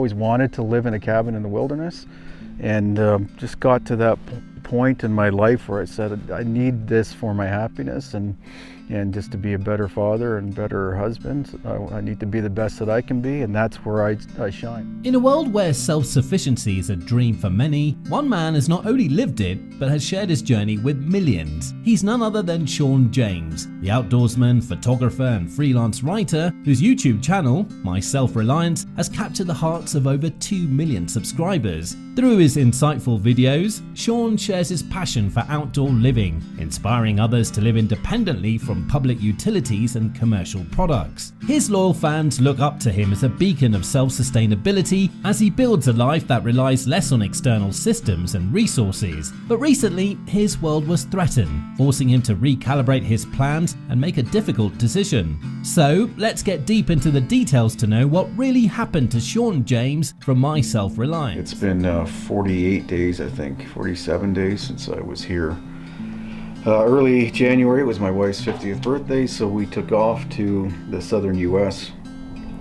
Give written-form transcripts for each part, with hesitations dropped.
always wanted to live in a cabin in the wilderness, and just got to that point in my life where I said, I need this for my happiness and just to be a better father and better husband. I need to be the best that I can be, and that's where I shine. In a world where self-sufficiency is a dream for many, one man has not only lived it, but has shared his journey with millions. He's none other than Shawn James, the outdoorsman, photographer and freelance writer whose YouTube channel, My Self-Reliance, has captured the hearts of over 2 million subscribers. Through his insightful videos, Shawn shares his passion for outdoor living, inspiring others to live independently from public utilities and commercial products. His loyal fans look up to him as a beacon of self-sustainability as he builds a life that relies less on external systems and resources. But recently, his world was threatened, forcing him to recalibrate his plans and make a difficult decision. So, let's get deep into the details to know what really happened to Shawn James from My Self-Reliance. It's been 48 days, I think, 47 days since I was here. Early January was my wife's 50th birthday, so we took off to the southern US.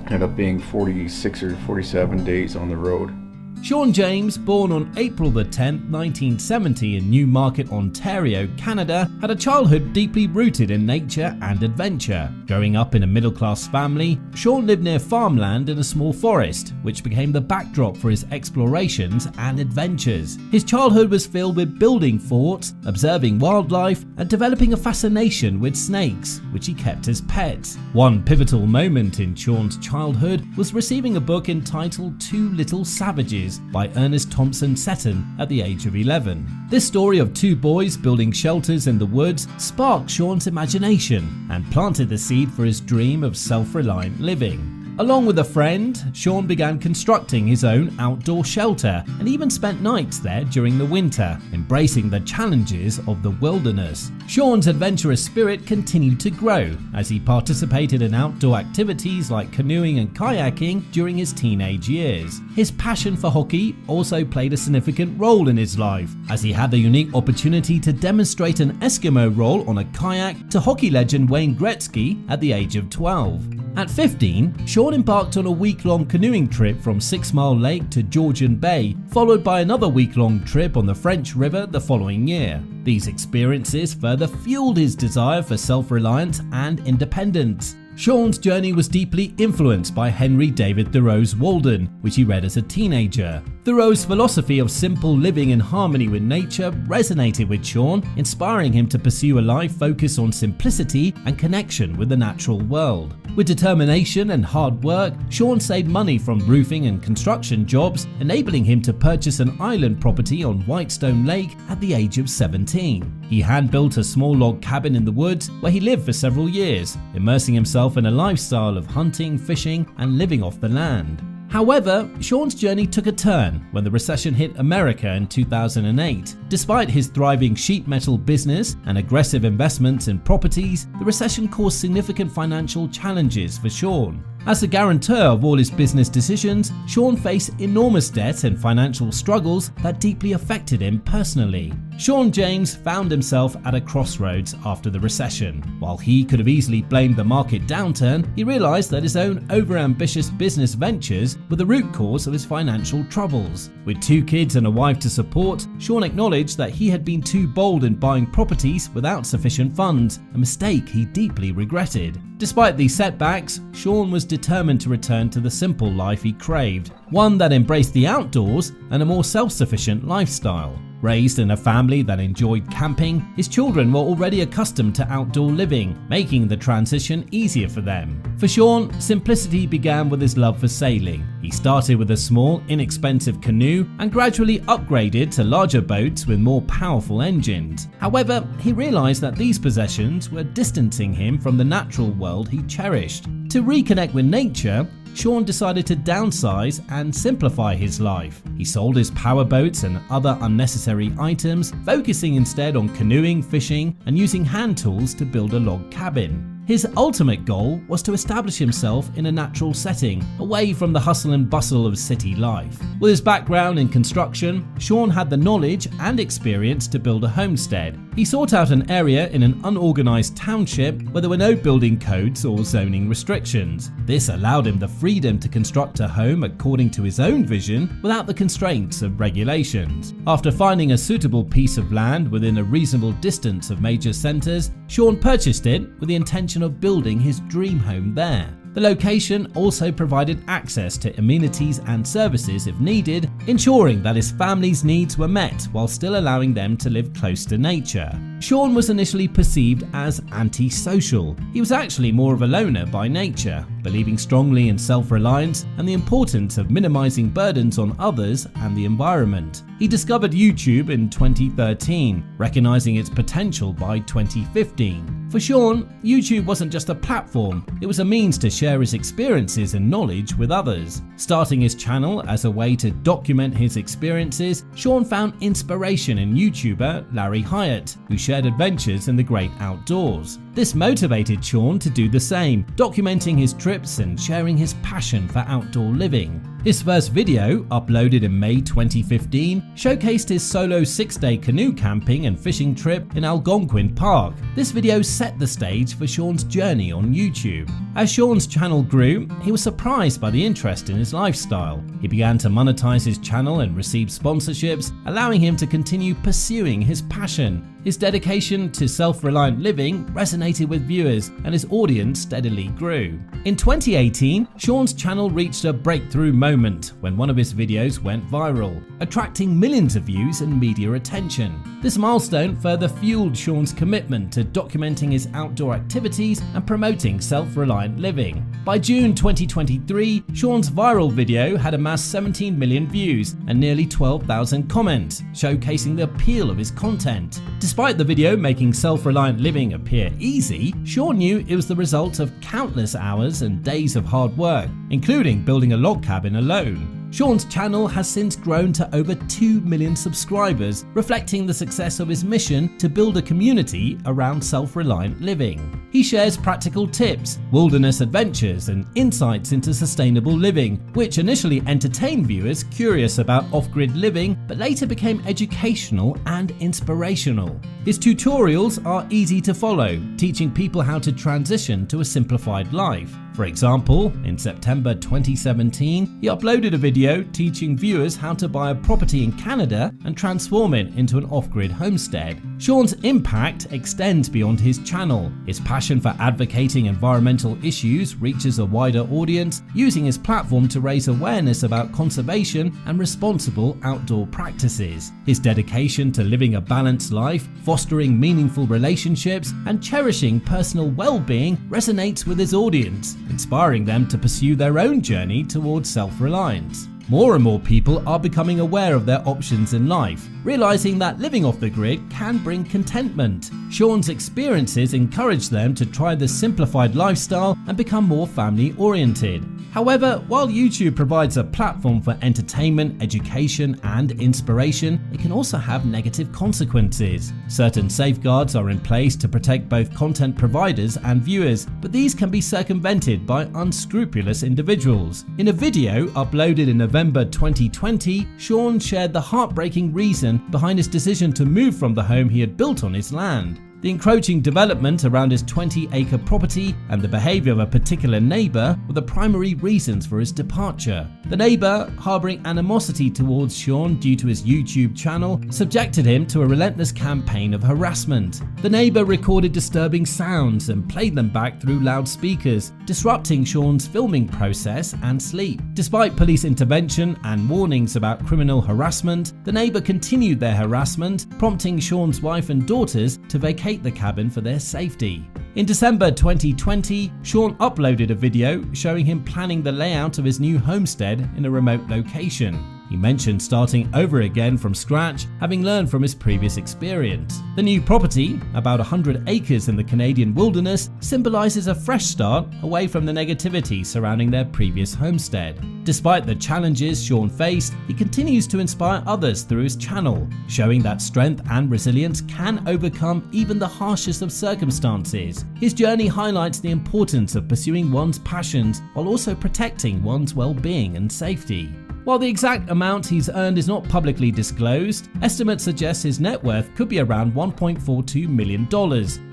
Ended up being 46 or 47 days on the road. Shawn James, born on April the 10th, 1970 in Newmarket, Ontario, Canada, had a childhood deeply rooted in nature and adventure. Growing up in a middle-class family, Shawn lived near farmland in a small forest, which became the backdrop for his explorations and adventures. His childhood was filled with building forts, observing wildlife, and developing a fascination with snakes, which he kept as pets. One pivotal moment in Shawn's childhood was receiving a book entitled Two Little Savages by Ernest Thompson Seton at the age of 11. This story of two boys building shelters in the woods sparked Shawn's imagination and planted the seed for his dream of self-reliant living. Along with a friend, Shawn began constructing his own outdoor shelter and even spent nights there during the winter, embracing the challenges of the wilderness. Shawn's adventurous spirit continued to grow as he participated in outdoor activities like canoeing and kayaking during his teenage years. His passion for hockey also played a significant role in his life, as he had the unique opportunity to demonstrate an Eskimo roll on a kayak to hockey legend Wayne Gretzky at the age of 12. At 15, Shawn embarked on a week-long canoeing trip from 6 Mile Lake to Georgian Bay, followed by another week-long trip on the French River the following year. These experiences further fueled his desire for self-reliance and independence. Shawn's journey was deeply influenced by Henry David Thoreau's Walden, which he read as a teenager. Thoreau's philosophy of simple living in harmony with nature resonated with Shawn, inspiring him to pursue a life focused on simplicity and connection with the natural world. With determination and hard work, Shawn saved money from roofing and construction jobs, enabling him to purchase an island property on Whitestone Lake at the age of 17. He hand-built a small log cabin in the woods where he lived for several years, immersing himself in a lifestyle of hunting, fishing, and living off the land. However, Shawn's journey took a turn when the recession hit America in 2008. Despite his thriving sheet metal business and aggressive investments in properties, the recession caused significant financial challenges for Shawn. As the guarantor of all his business decisions, Shawn faced enormous debt and financial struggles that deeply affected him personally. Shawn James found himself at a crossroads after the recession. While he could have easily blamed the market downturn, he realized that his own overambitious business ventures were the root cause of his financial troubles. With 2 kids and a wife to support, Shawn acknowledged that he had been too bold in buying properties without sufficient funds, a mistake he deeply regretted. Despite these setbacks, Shawn was determined to return to the simple life he craved, one that embraced the outdoors and a more self-sufficient lifestyle. Raised in a family that enjoyed camping, his children were already accustomed to outdoor living, making the transition easier for them. For Shawn, simplicity began with his love for sailing. He started with a small, inexpensive canoe and gradually upgraded to larger boats with more powerful engines. However, he realized that these possessions were distancing him from the natural world he cherished. To reconnect with nature, Shawn decided to downsize and simplify his life. He sold his powerboats and other unnecessary items, focusing instead on canoeing, fishing, and using hand tools to build a log cabin. His ultimate goal was to establish himself in a natural setting, away from the hustle and bustle of city life. With his background in construction, Shawn had the knowledge and experience to build a homestead. He sought out an area in an unorganized township where there were no building codes or zoning restrictions. This allowed him the freedom to construct a home according to his own vision without the constraints of regulations. After finding a suitable piece of land within a reasonable distance of major centers, Shawn purchased it with the intention of building his dream home there. The location also provided access to amenities and services if needed, ensuring that his family's needs were met while still allowing them to live close to nature. Shawn was initially perceived as antisocial. He was actually more of a loner by nature, believing strongly in self-reliance and the importance of minimizing burdens on others and the environment. He discovered YouTube in 2013, recognizing its potential by 2015. For Shawn, YouTube wasn't just a platform, it was a means to share his experiences and knowledge with others. Starting his channel as a way to document his experiences, Shawn found inspiration in YouTuber Larry Hyatt, who shared adventures in the great outdoors. This motivated Shawn to do the same, documenting his trips and sharing his passion for outdoor living. His first video, uploaded in May 2015, showcased his solo 6-day canoe camping and fishing trip in Algonquin Park. This video set the stage for Shawn's journey on YouTube. As Shawn's channel grew, he was surprised by the interest in his lifestyle. He began to monetize his channel and receive sponsorships, allowing him to continue pursuing his passion. His dedication to self-reliant living resonated with viewers and his audience steadily grew. In 2018, Shawn's channel reached a breakthrough moment when one of his videos went viral, attracting millions of views and media attention. This milestone further fueled Shawn's commitment to documenting his outdoor activities and promoting self-reliant living. By June 2023, Shawn's viral video had amassed 17 million views and nearly 12,000 comments, showcasing the appeal of his content. Despite the video making self-reliant living appear easy, Shawn knew it was the result of countless hours and days of hard work, including building a log cabin alone. Shawn's channel has since grown to over 2 million subscribers, reflecting the success of his mission to build a community around self-reliant living. He shares practical tips, wilderness adventures, and insights into sustainable living, which initially entertained viewers curious about off-grid living, but later became educational and inspirational. His tutorials are easy to follow, teaching people how to transition to a simplified life. For example, in September 2017, he uploaded a video teaching viewers how to buy a property in Canada and transform it into an off-grid homestead. Shawn's impact extends beyond his channel. His passion for advocating environmental issues reaches a wider audience, using his platform to raise awareness about conservation and responsible outdoor practices. His dedication to living a balanced life, fostering meaningful relationships, and cherishing personal well-being resonates with his audience, inspiring them to pursue their own journey towards self-reliance. More and more people are becoming aware of their options in life, realizing that living off the grid can bring contentment. Shawn's experiences encourage them to try the simplified lifestyle and become more family-oriented. However, while YouTube provides a platform for entertainment, education, and inspiration, it can also have negative consequences. Certain safeguards are in place to protect both content providers and viewers, but these can be circumvented by unscrupulous individuals. In a video uploaded in November 2020, Shawn shared the heartbreaking reason behind his decision to move from the home he had built on his land. The encroaching development around his 20-acre property and the behavior of a particular neighbor were the primary reasons for his departure. The neighbor, harboring animosity towards Shawn due to his YouTube channel, subjected him to a relentless campaign of harassment. The neighbor recorded disturbing sounds and played them back through loudspeakers, disrupting Shawn's filming process and sleep. Despite police intervention and warnings about criminal harassment, the neighbor continued their harassment, prompting Shawn's wife and daughters to vacate the cabin for their safety. In December 2020, Shawn uploaded a video showing him planning the layout of his new homestead in a remote location. He mentioned starting over again from scratch, having learned from his previous experience. The new property, about 100 acres in the Canadian wilderness, symbolizes a fresh start away from the negativity surrounding their previous homestead. Despite the challenges Shawn faced, he continues to inspire others through his channel, showing that strength and resilience can overcome even the harshest of circumstances. His journey highlights the importance of pursuing one's passions while also protecting one's well-being and safety. While the exact amount he's earned is not publicly disclosed, estimates suggest his net worth could be around $1.42 million.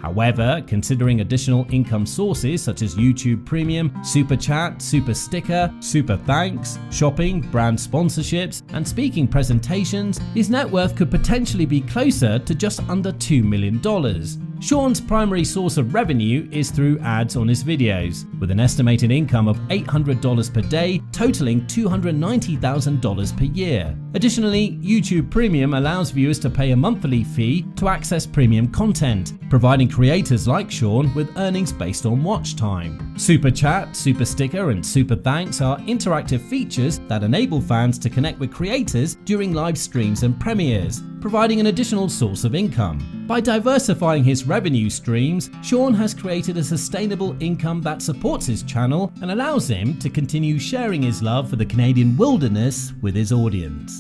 However, considering additional income sources such as YouTube Premium, Super Chat, Super Sticker, Super Thanks, shopping, brand sponsorships, and speaking presentations, his net worth could potentially be closer to just under $2 million. Shawn's primary source of revenue is through ads on his videos, with an estimated income of $800 per day, totaling $290,000 per year. Additionally, YouTube Premium allows viewers to pay a monthly fee to access premium content, providing creators like Shawn with earnings based on watch time. Super Chat, Super Sticker, and Super Thanks are interactive features that enable fans to connect with creators during live streams and premieres, providing an additional source of income. By diversifying his revenue streams, Shawn has created a sustainable income that supports his channel and allows him to continue sharing his love for the Canadian wilderness with his audience.